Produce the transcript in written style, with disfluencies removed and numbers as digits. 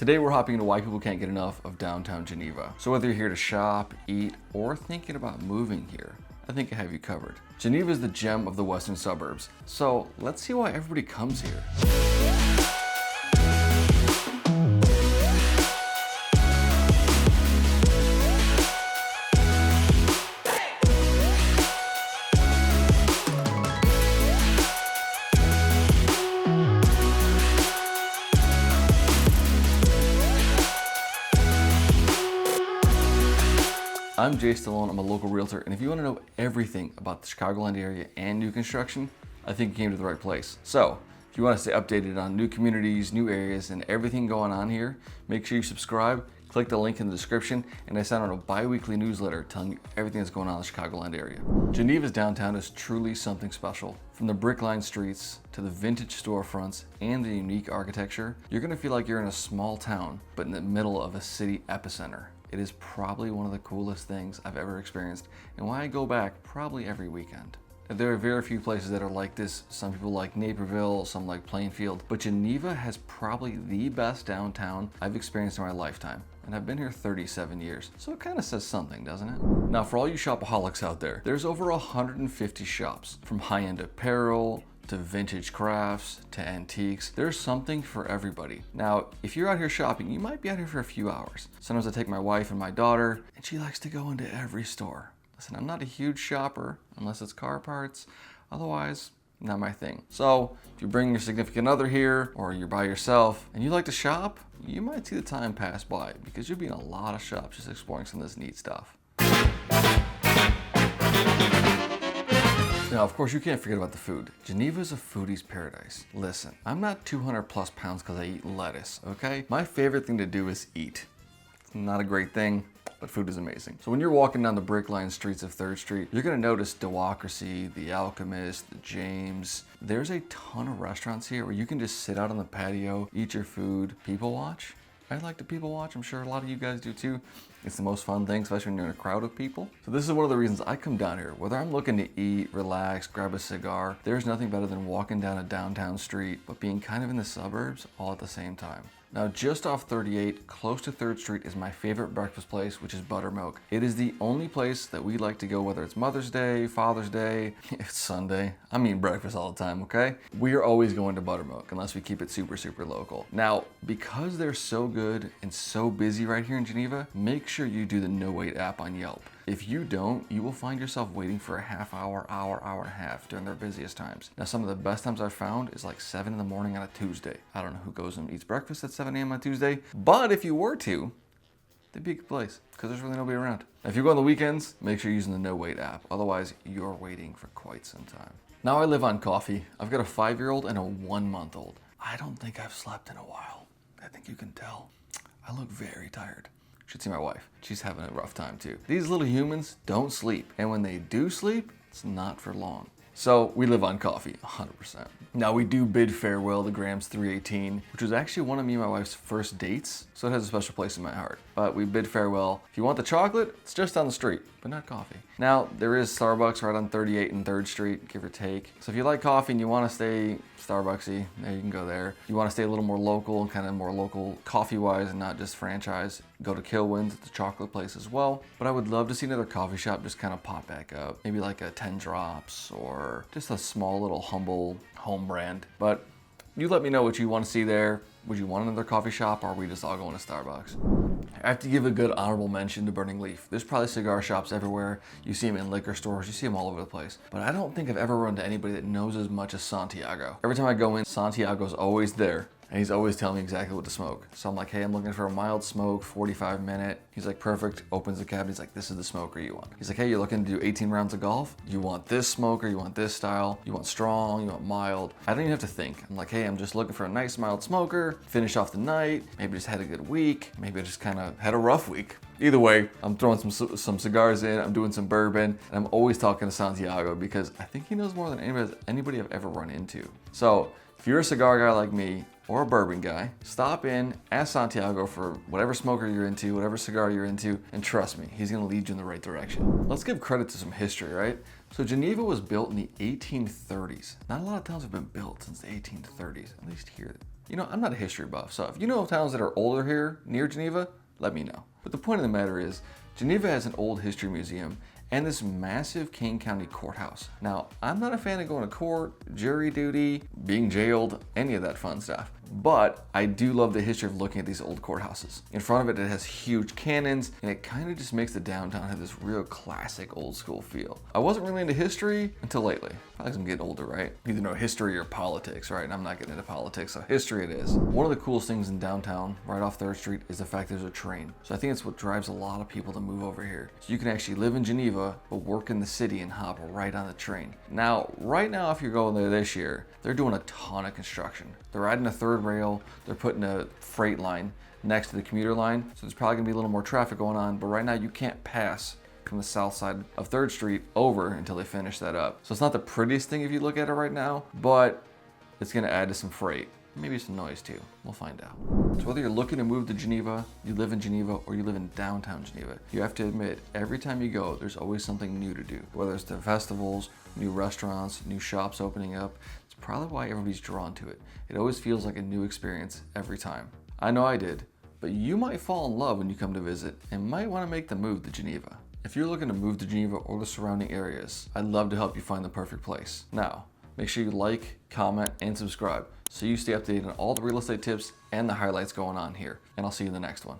Today we're hopping into why people can't get enough of downtown Geneva. So whether you're here to shop, eat, or thinking about moving here, I think I have you covered. Geneva is the gem of the western suburbs, so let's see why everybody comes here. I'm Stallone, I'm a local realtor, and if you want to know everything about the Chicagoland area and new construction, I think you came to the right place. So, if you want to stay updated on new communities, new areas, and everything going on here, make sure you subscribe, click the link in the description, and I send out a bi-weekly newsletter telling you everything that's going on in the Chicagoland area. Geneva's downtown is truly something special. From the brick-lined streets, to the vintage storefronts, and the unique architecture, you're going to feel like you're in a small town, but in the middle of a city epicenter. It is probably one of the coolest things I've ever experienced, and why I go back probably every weekend. There are very few places that are like this. Some people like Naperville, some like Plainfield, but Geneva has probably the best downtown I've experienced in my lifetime. And I've been here 37 years, so it kind of says something, doesn't it? Now, for all you shopaholics out there, there's over 150 shops, from high-end apparel, to vintage crafts, to antiques. There's something for everybody. Now, if you're out here shopping, you might be out here for a few hours. Sometimes I take my wife and my daughter, and she likes to go into every store. Listen, I'm not a huge shopper, unless it's car parts. Otherwise, not my thing. So, if you bring your significant other here, or you're by yourself, and you like to shop, you might see the time pass by, because you'll be in a lot of shops just exploring some of this neat stuff. Now, of course, you can't forget about the food. Geneva is a foodie's paradise. Listen, I'm not 200 plus pounds because I eat lettuce, okay? My favorite thing to do is eat. It's not a great thing, but food is amazing. So when you're walking down the brick-lined streets of 3rd Street, you're gonna notice Democracy, The Alchemist, The James. There's a ton of restaurants here where you can just sit out on the patio, eat your food, people watch. I like to people watch. I'm sure a lot of you guys do too. It's the most fun thing, especially when you're in a crowd of people. So this is one of the reasons I come down here. Whether I'm looking to eat, relax, grab a cigar, there's nothing better than walking down a downtown street, but being kind of in the suburbs all at the same time. Now, just off 38, close to 3rd Street, is my favorite breakfast place, which is Buttermilk. It is the only place that we like to go, whether it's Mother's Day, Father's Day, it's Sunday. I'm eating breakfast all the time, okay? We are always going to Buttermilk, unless we keep it super, super local. Now, because they're so good and so busy right here in Geneva, make sure you do the No Wait app on Yelp. If you don't, you will find yourself waiting for a half hour, hour and a half during their busiest times. Now, some of the best times I've found is like 7 in the morning on a Tuesday. I don't know who goes and eats breakfast at 7 a.m. on Tuesday, but if you were to, it'd be a good place because there's really nobody around. Now, if you go on the weekends, make sure you're using the No Wait app. Otherwise, you're waiting for quite some time. Now, I live on coffee. I've got a 5-year-old and a 1-month-old. I don't think I've slept in a while. I think you can tell. I look very tired. You should see my wife. She's having a rough time too. These little humans don't sleep. And when they do sleep, it's not for long. So we live on coffee, 100%. Now we do bid farewell to Graham's 318, which was actually one of me and my wife's first dates. So it has a special place in my heart. But we bid farewell. If you want the chocolate, it's just down the street, but not coffee. Now there is Starbucks right on 38 and 3rd Street, give or take. So if you like coffee and you want to stay Starbucksy, there you can go there. You want to stay a little more local and kind of more local coffee-wise and not just franchise, go to Kilwin's, it's a chocolate place as well. But I would love to see another coffee shop just kind of pop back up. Maybe like a 10 Drops or just a small little humble home brand. But you let me know what you want to see there. Would you want another coffee shop, or are we just all going to Starbucks? I have to give a good honorable mention to Burning Leaf. There's probably cigar shops everywhere. You see them in liquor stores, you see them all over the place. But I don't think I've ever run into anybody that knows as much as Santiago. Every time I go in, Santiago's always there. And he's always telling me exactly what to smoke. So I'm like, hey, I'm looking for a mild smoke, 45 minute. He's like, perfect. Opens the cabinet. He's like, this is the smoker you want. He's like, hey, you're looking to do 18 rounds of golf? You want this smoker? You want this style? You want strong? You want mild? I don't even have to think. I'm like, hey, I'm just looking for a nice mild smoker. Finish off the night. Maybe just had a good week. Maybe I just kind of had a rough week. Either way, I'm throwing some cigars in. I'm doing some bourbon. And I'm always talking to Santiago because I think he knows more than anybody I've ever run into. So if you're a cigar guy like me, or a bourbon guy, stop in, ask Santiago for whatever smoker you're into, whatever cigar you're into, and trust me, he's gonna lead you in the right direction. Let's give credit to some history, right? So Geneva was built in the 1830s. Not a lot of towns have been built since the 1830s, at least here You know, I'm not a history buff, so if you know of towns that are older here near Geneva, let me know. But the point of the matter is, Geneva has an old history museum and this massive King County courthouse. Now, I'm not a fan of going to court, jury duty, being jailed, any of that fun stuff. But I do love the history of looking at these old courthouses. In front of it, it has huge cannons, and it kind of just makes the downtown have this real classic old school feel. I wasn't really into history until lately. Probably because I'm getting older, right? You either know history or politics, right? And I'm not getting into politics, so history it is. One of the coolest things in downtown, right off 3rd Street, is the fact there's a train. So I think it's what drives a lot of people to move over here. So you can actually live in Geneva, but work in the city and hop right on the train. Now, right now, if you're going there this year, they're doing a ton of construction. They're adding a 3rd rail, they're putting a freight line next to the commuter line, so there's probably gonna be a little more traffic going on, but right now you can't pass from the south side of 3rd Street over until they finish that up. So it's not the prettiest thing if you look at it right now, but it's gonna add to some freight. Maybe some noise too, we'll find out. So whether you're looking to move to Geneva, you live in Geneva, or you live in downtown Geneva, you have to admit, every time you go, there's always something new to do. Whether it's the festivals, new restaurants, new shops opening up, it's probably why everybody's drawn to it. It always feels like a new experience every time. I know I did, but you might fall in love when you come to visit and might want to make the move to Geneva. If you're looking to move to Geneva or the surrounding areas, I'd love to help you find the perfect place. Now, make sure you like, comment, and subscribe so you stay updated on all the real estate tips and the highlights going on here. And I'll see you in the next one.